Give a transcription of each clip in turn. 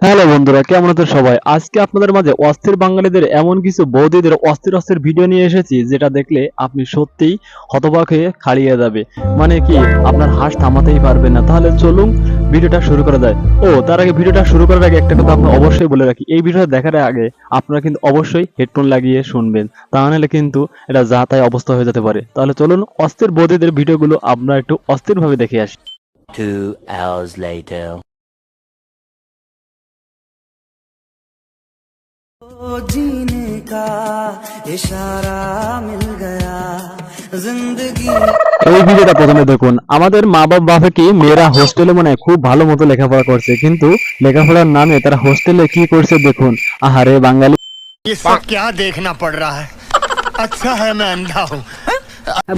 Hello বন্ধুরা, কেমন আছেন সবাই? আজকে আপনাদের মাঝে অস্থির বাঙালিদের এমন কিছু বৌদিদের অস্থির অস্থির ভিডিও নিয়ে এসেছি, যেটা দেখলে আপনি সত্যিই হতবাক হয়ে খাড়িয়ে যাবে। মানে কি, আপনার হাস থামাতেই পারবেন না। তাহলে চলুন ভিডিওটা শুরু করা যায়। তার আগে, ভিডিওটা শুরু করার আগে একটা কথা আপনার অবশ্যই বলে রাখি, এই ভিডিওটা দেখার আগে আপনারা কিন্তু অবশ্যই হেডফোন লাগিয়ে শুনবেন, তা নাহলে কিন্তু এটা যা তাই অবস্থা হয়ে যেতে পারে। তাহলে চলুন অস্থির বৌদিদের ভিডিওগুলো আমরা একটু অস্থির ভাবে দেখে আসি। 2 hours later. जीने का इशारा मिल गया जिंदगी। এই ভিডিওটা প্রথমে দেখুন। আমাদের মা বাবা কি মেয়েরা হোস্টেলে মনে হয় খুব ভালো মতো লেখাপড়া করছে, কিন্তু লেখাপড়ার নামে তারা হোস্টেলে কি করছে দেখুন। আহারে বাঙালি, ये सब क्या देखना पड़ रहा है। अच्छा है मैं अंधा हूँ।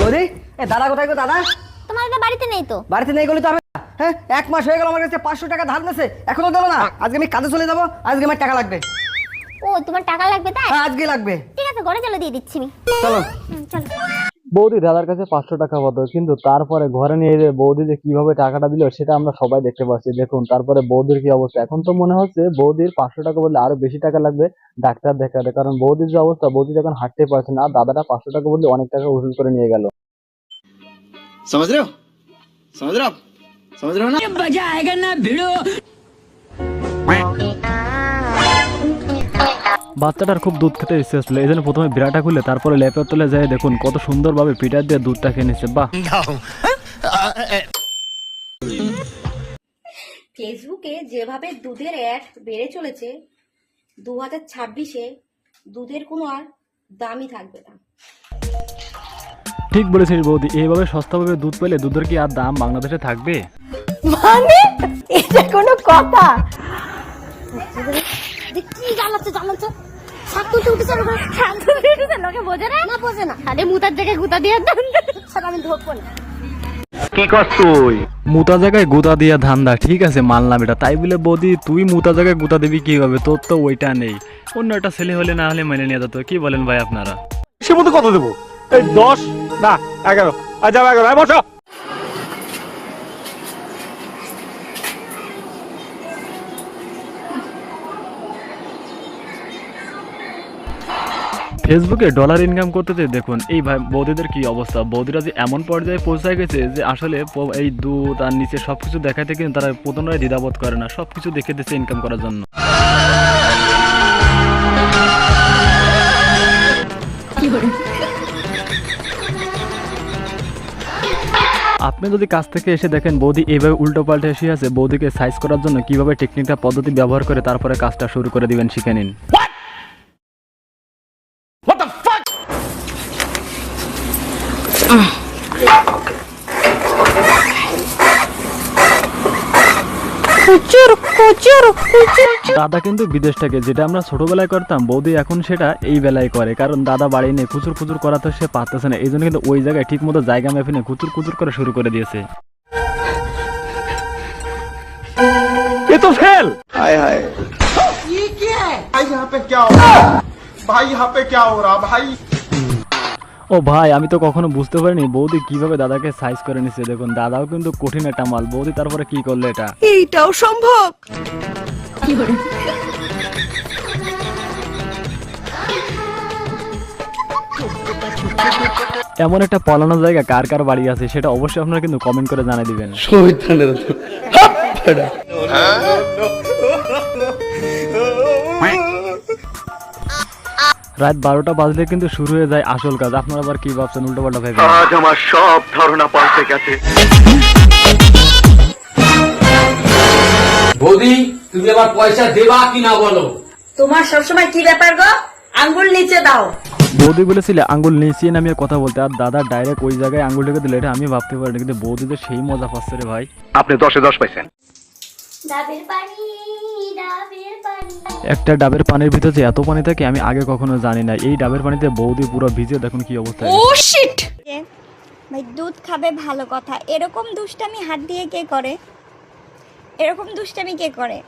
বৌদি এ দাদা কোথায় গো? দাদা তোমার তো বাড়িতে নেই তো। বাড়িতে নেই গেলে তো আমি হ্যাঁ 1 মাস হয়ে গেল আমার কাছে 500 টাকা ধার নিয়েছে, এখনো দিলো না। আজকে আমি কাজে চলে যাবো, আজকে আমার টাকা লাগবে। ও তোমার টাকা লাগবে তাই? হ্যাঁ আজকে লাগবে। ঠিক আছে, ঘরে চলে দিয়ে দিচ্ছি আমি। চলো। চলো। বৌদি দাদার কাছে 500 টাকা পাতো, কিন্তু তারপরে ঘরে নিয়ে যে বৌদি যে কিভাবে টাকাটা দিল সেটা আমরা সবাই দেখতে পাচ্ছি। দেখুন তারপরে বৌদির কি অবস্থা। এখন তো মনে হচ্ছে বৌদির 500 টাকা বললে আরো বেশি টাকা লাগবে ডাক্তার দেখাতে, কারণ বৌদির যে অবস্থা, বৌদি যখন হাঁটতে পারছে না, আর দাদাটা 500 টাকা বললে অনেক টাকা উসুল করে নিয়ে গেল। समझ रहे हो? समझ रहे हो आप? समझ रहे हो ना? বাচ্চাটার খুব দুধ খেতে ইচ্ছে ছিল, এই জন্য প্রথমে বিড়াটা খুলে তারপরে লেপের তলে যায়। দেখুন কত সুন্দরভাবে পিঠার দিয়ে দুধটা খেয়ে নিচ্ছে। বাহ, अंधा हूँ। ফেসবুকে যেভাবে দুধের অ্যাড বেড়ে চলেছে, 2026-এ দুধের কোনো আর দামই থাকবে না। ঠিক বলেছিস বৌদি, এইভাবে সস্তাভাবে দুধ পেলে দুধের কি আর দাম বাংলাদেশে থাকবে? মানে এটা কোনো কথা? কি জ্বালাচ্ছে জ্বালাচ্ছে, শাকুতে উঠেছে শাকুতে উঠেছে, লোকে বোঝে না, না বোঝে না। আরে মুতার জায়গায় গুতা দিয়ে দেন, আমি ধরবো না। কি করছ তুই? মুতা জায়গায় গুতা দিয়া ধান্দা, ঠিক আছে মানলাম এটা। তাই বলে বৌদি তুই মুতা জায়গায় গুতা দিবি কিভাবে? তোর তো ওইটা নেই, অন্য একটা ছেলে হলে না হলে মেনে নিয়ে যেত। কি বলেন ভাই আপনারা? সে মতো কত দেবো? এই 10 না 11। আচ্ছা 11 বসো। ফেসবুকে ডলার ইনকাম করতে দেখুন এই ভাই বৌদিদের কি অবস্থা। বৌদিরা যে এমন পর্যায়ে পৌঁছায় গেছে যে আসলে এই দুধ আর নিচে সবকিছু দেখাতে কিন্তু তারা পুনরায় দ্বিধাবোধ করে না, সবকিছু দেখে দিচ্ছে ইনকাম করার জন্য। আপনি যদি কাছ থেকে এসে দেখেন বৌদি এইভাবে উল্টো পাল্টে এসে আছে, বৌদিকে সাইজ করার জন্য কিভাবে টেকনিকটা পদ্ধতি ব্যবহার করে তারপরে কাজটা শুরু করে দিবেন, শিখে নিন। দাদা কিন্তু বিদেশ থেকে, যেটা আমরা ছোটবেলায় করতাম, বৌদি এখন সেটা এই বেলায় করে, কারণ দাদা বাড়ি নেই, কুচুর কুচুর করা তো সে পারতেছে না। এই জন্য কিন্তু ওই জায়গায় ঠিক মতো জায়গা মেপে নিয়ে কুচুর কুচুর করে শুরু করে দিয়েছে। এ তো ফেল। हाय हाय ये क्या है भाई? यहाँ पे क्या हो रहा है भाई? यहाँ पे क्या हो रहा भाई? ও ভাই, আমি তো কখনো বুঝতে পারিনি বৌদি কিভাবে দাদাকে সাইজ করে নিচ্ছে। দেখুন দাদাও কিন্তু কঠিন একটা মাল, বৌদি তারপরে কি করলো এটা। এইটাও সম্ভব? এমন একটা পলানো জায়গা কার কার বাড়ি আছে সেটা অবশ্যই আপনারা কিন্তু কমেন্ট করে জানিয়ে দিবেন। রাত 12টা বাজলে কিন্তু শুরু হয়ে যায় আসল কাজ। আপনারা আবার কি ভাবছেন উল্টো পাল্টা ভেবে? আজ আমার সব ধারণা পাল্টে গেছে। বৌদি তুমি আবার পয়সা দেবা কিনা বলো? তোমার সবসময় কি ব্যাপার গো? আঙ্গুল নিচে দাও। বৌদি বলেছিলে আঙ্গুল নিচিয়ে নামিয়ে কথা বলতে, আর দাদা ডাইরেক্ট ওই জায়গায় আঙ্গুল ঢেকে দিলে, এটা আমি ভাবতে পারিনি, কিন্তু বৌদি যে সেই মজা পাচ্ছে রে ভাই। আপনি 10-এ 10 পাইছেন। ডাবের পানি, ডাবের পানি। একটা ডাবের পানির ভিতরে যে এত পানি থাকে আমি আগে কখনো জানি না। এই ডাবের পানিতে বৌদি পুরো ভিজে, দেখুন কি অবস্থা। ও শিট! ভাই দুধ খাবে ভালো কথা, এরকম দুষ্টামি হাত দিয়ে কে করে? এরকম দুষ্টামি কে করে?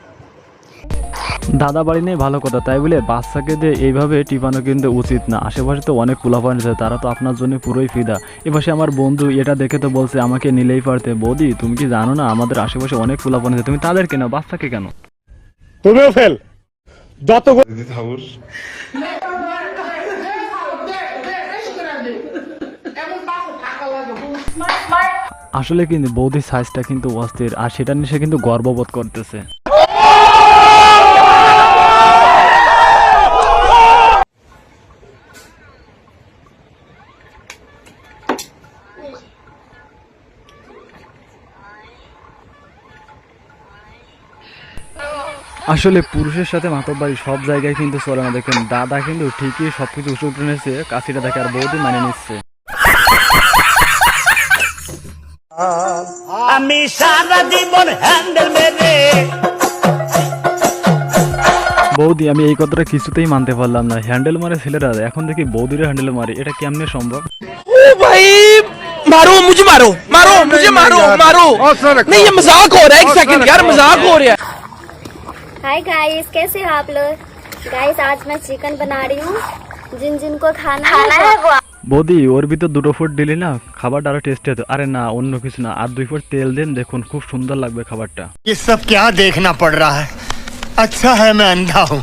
দাদা বাড়ি নেই ভালো কথা, তাই বলে বাচ্চাকে দিয়ে এইভাবে টিপানো কিন্তু উচিত না। আশেপাশে তো অনেক পোলাপান আছে, তারা তো আপনার জন্য পুরোই ফিদা। এপাশে আমার বন্ধু এটা দেখে তো বলছে আমাকে নিলেই পারতে। বৌদি তুমি কি জানো না আমাদের আশেপাশে অনেক পোলাপান আছে, তুমি তাদেরকে নাও, বাচ্চাকে কেন? তুমিও ফেল যত আসলে কিন্তু বৌদির সাইজটা কিন্তু অস্থির, আর সেটা নিয়ে সে কিন্তু গর্ববোধ করতেছে। আসলে পুরুষের সাথে মাতব্বরি সব জায়গায় কিন্তু চলে না। দেখেন দাদা কিন্তু ঠিকই সবকিছু উঠে নিয়েছে, কাশিটা দেখে আর বৌদি মানে নিচ্ছে। আমি সারা জীবন হ্যান্ডেল মেরে বৌদি, আমি এই কথাটা কিছুতেই মানতে পারলাম না। হ্যান্ডেল মারে ছেলেরা, এখন দেখি বৌদিরা হ্যান্ডেল মারে, এটা কেমনে সম্ভব? मारो मुझे मारो मारो मुझे मारो मारो नहीं ये मजाक हो रहा है एक सेकंड यार मजाक हो रहा है हाय गाइस, कैसे हो आप लोग? गाइस आज मैं चिकन बना रही हूँ। जिन जिनको खाना है वो বৌদি, ওর ভিতর 2 ফুট দিলি না খাবারটা আরো টেস্টি হতো। আরে না, অন্য কিছু না, আর 2 ফুট তেল দেন, দেখুন খুব সুন্দর লাগবে খাবারটা। ये सब क्या देखना पड़ रहा है? अच्छा है मैं अंधा हूँ।